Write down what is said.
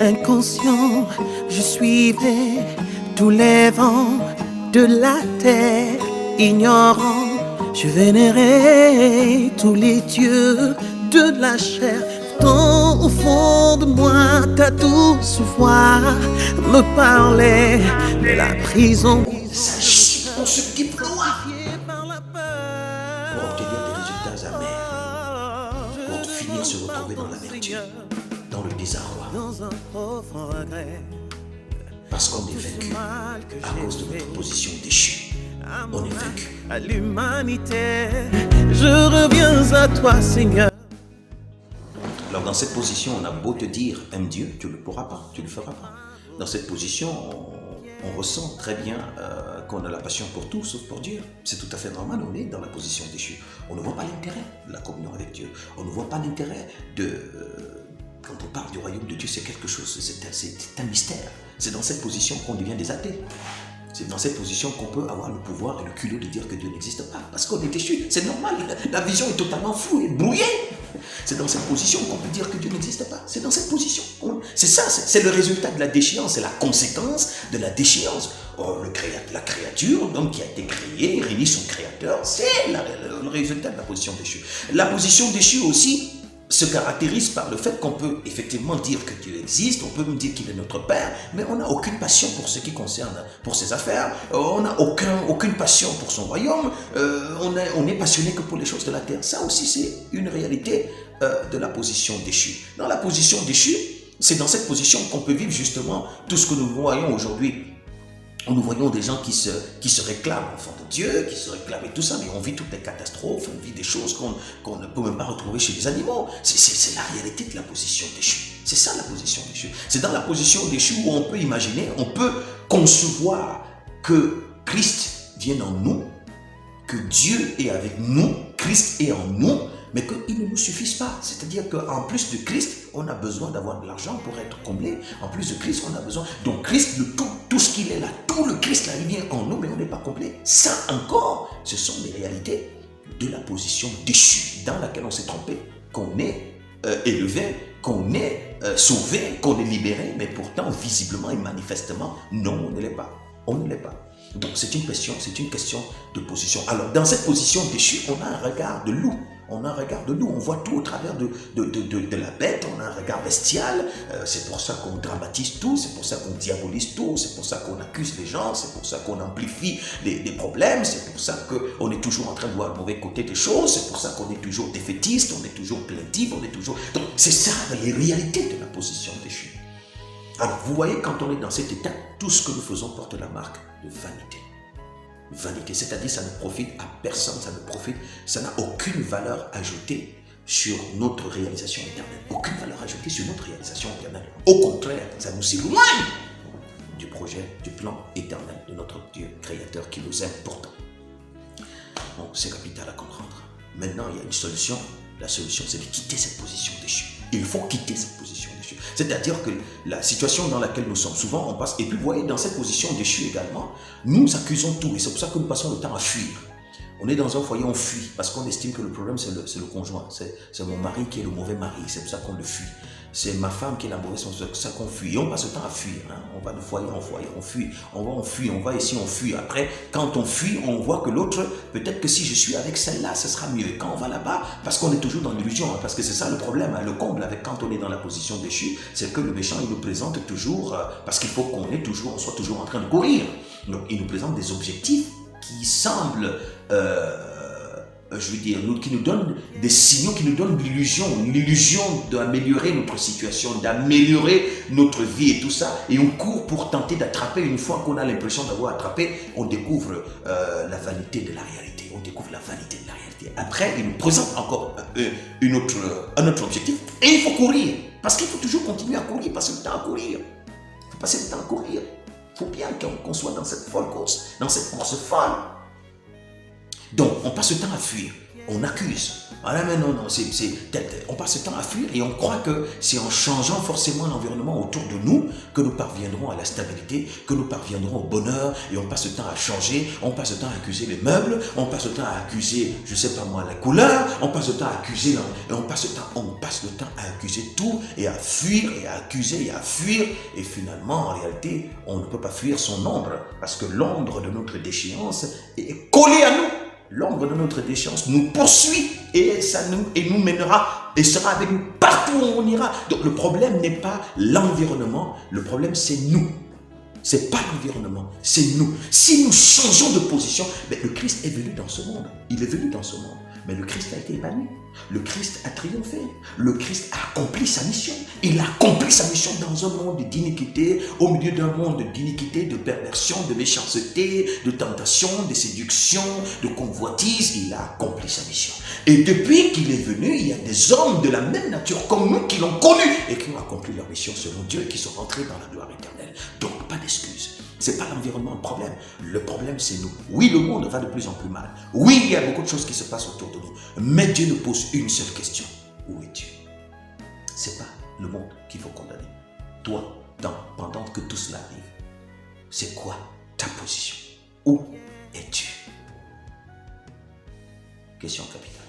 Inconscient, je suivais tous les vents de la terre. Ignorant, je vénérais tous les dieux de la chair. Tant au fond de moi, ta douce voix me parlait de la prison. Ça chie dans ce diplôme pour obtenir des résultats amers, pour finir se retrouver dans l'amertume, dans le désarroi. Parce qu'on est vaincu à cause de notre position déchue. On est vaincu. À l'humanité, je reviens à toi, Seigneur. Alors dans cette position, on a beau te dire aime Dieu, tu ne le pourras pas, tu ne le feras pas. Dans cette position, on ressent très bien qu'on a la passion pour tout sauf pour Dieu. C'est tout à fait normal, on est dans la position déchue. On ne voit pas l'intérêt de la communion avec Dieu. On ne voit pas l'intérêt de... Quand on parle du royaume de Dieu, c'est quelque chose, c'est un mystère. C'est dans cette position qu'on devient des athées. C'est dans cette position qu'on peut avoir le pouvoir et le culot de dire que Dieu n'existe pas. Parce qu'on est déchu, c'est normal, la vision est totalement floue et brouillée. C'est dans cette position qu'on peut dire que Dieu n'existe pas. C'est dans cette position. C'est ça, c'est le résultat de la déchéance, c'est la conséquence de la déchéance. Oh, la créature, l'homme qui a été créé, réunit son créateur, c'est le résultat de la position déchue. La position déchue aussi se caractérise par le fait qu'on peut effectivement dire que Dieu existe, on peut même dire qu'il est notre Père, mais on n'a aucune passion pour ce qui concerne, pour ses affaires, on n'a aucune passion pour son royaume, on est passionné que pour les choses de la terre. Ça aussi, c'est une réalité de la position déchue. Dans la position déchue, c'est dans cette position qu'on peut vivre justement tout ce que nous voyons aujourd'hui. Nous voyons des gens qui se réclament enfants de Dieu, qui se réclament et tout ça, mais on vit toutes les catastrophes, on vit des choses qu'on ne peut même pas retrouver chez les animaux. C'est la réalité de la position déchue. C'est ça la position déchue. C'est dans la position déchue où on peut imaginer, on peut concevoir que Christ vienne en nous, que Dieu est avec nous, Christ est en nous, mais qu'il ne nous suffise pas. C'est-à-dire qu'en plus de Christ, on a besoin d'avoir de l'argent pour être comblé. En plus de Christ, on a besoin... Donc Christ, tout ce qu'il est là, tout le Christ là, il vient en nous, mais on n'est pas complet. Ça encore, ce sont les réalités de la position déchue dans laquelle on s'est trompé, qu'on est élevé, qu'on est sauvé, qu'on est libéré, mais pourtant, visiblement et manifestement, non, on ne l'est pas. On ne l'est pas. Donc c'est une question de position. Alors dans cette position déchue, on a un regard de loup. On a un regard de loup, on voit tout au travers de la bête, on a un regard bestial, c'est pour ça qu'on dramatise tout, c'est pour ça qu'on diabolise tout, c'est pour ça qu'on accuse les gens, c'est pour ça qu'on amplifie les problèmes, c'est pour ça qu'on est toujours en train de voir le mauvais côté des choses, c'est pour ça qu'on est toujours défaitiste, on est toujours plaintif, on est toujours... Donc c'est ça les réalités de la position déchue. Alors vous voyez, quand on est dans cet état, tout ce que nous faisons porte la marque de vanité. Vanité, c'est-à-dire ça ne profite à personne, ça n'a aucune valeur ajoutée sur notre réalisation éternelle. Aucune valeur ajoutée sur notre réalisation éternelle. Au contraire, ça nous éloigne du projet, du plan éternel de notre Dieu créateur qui nous aime pourtant. Donc c'est capital à comprendre. Maintenant, il y a une solution. La solution, c'est de quitter cette position déchue. Il faut quitter cette position déchue. C'est-à-dire que la situation dans laquelle nous sommes, souvent on passe, et puis vous voyez, dans cette position déchue également, nous accusons tout, et c'est pour ça que nous passons le temps à fuir. On est dans un foyer, on fuit, parce qu'on estime que le problème c'est le conjoint, c'est mon mari qui est le mauvais mari, c'est pour ça qu'on le fuit. C'est ma femme qui est la mauvaise, c'est pour ça qu'on fuit. Et on passe le temps à fuir, hein. On va de foyer en foyer, on fuit, on va ici, on fuit. Après, quand on fuit, on voit que l'autre, peut-être que si je suis avec celle-là, ce sera mieux. Quand on va là-bas, parce qu'on est toujours dans l'illusion, hein, parce que c'est ça le problème, hein, le comble avec quand on est dans la position déchue, c'est que le méchant, il nous présente toujours, parce qu'il faut qu'on soit toujours en train de courir. Donc, il nous présente des objectifs qui semblent... qui nous donne des signaux, qui nous donnent l'illusion d'améliorer notre situation, d'améliorer notre vie et tout ça. Et on court pour tenter d'attraper. Une fois qu'on a l'impression d'avoir attrapé, on découvre la vanité de la réalité. On découvre la vanité de la réalité. Après, il nous présente encore un autre objectif. Et il faut courir. Parce qu'il faut toujours continuer à courir, passer le temps à courir. Il faut passer le temps à courir. Il faut bien qu'on soit dans cette folle course, dans cette course folle. Donc, on passe le temps à fuir. on accuse. Voilà, mais non, on passe le temps à fuir et on croit que c'est en changeant forcément l'environnement autour de nous que nous parviendrons à la stabilité, que nous parviendrons au bonheur, et on passe le temps à changer, on passe le temps à accuser les meubles, on passe le temps à accuser, je sais pas moi, la couleur, on passe le temps à accuser, et on passe le temps à accuser tout et à fuir et à accuser et à fuir, et finalement, en réalité, on ne peut pas fuir son ombre parce que l'ombre de notre déchéance est collée à nous. L'ombre de notre déchéance nous poursuit et nous mènera et sera avec nous partout où on ira. Donc le problème n'est pas l'environnement, le problème c'est nous. C'est pas l'environnement, c'est nous. Si nous changeons de position, le Christ est venu dans ce monde. Il est venu dans ce monde. Mais le Christ a été épanoui. Le Christ a triomphé. Le Christ a accompli sa mission. Il a accompli sa mission dans un monde d'iniquité, au milieu d'un monde d'iniquité, de perversion, de méchanceté, de tentation, de séduction, de convoitise. Il a accompli sa mission. Et depuis qu'il est venu, il y a des hommes de la même nature comme nous qui l'ont connu et qui ont accompli leur mission selon Dieu et qui sont rentrés dans la gloire éternelle. Donc, pas d'excuses. C'est pas l'environnement le problème. Le problème, c'est nous. Oui, le monde va de plus en plus mal. Oui, il y a beaucoup de choses qui se passent autour de nous. Mais Dieu nous pose une seule question. Où es-tu? C'est pas le monde qu'il faut condamner. Toi, pendant que tout cela arrive, c'est quoi ta position? Où es-tu? Question capitale.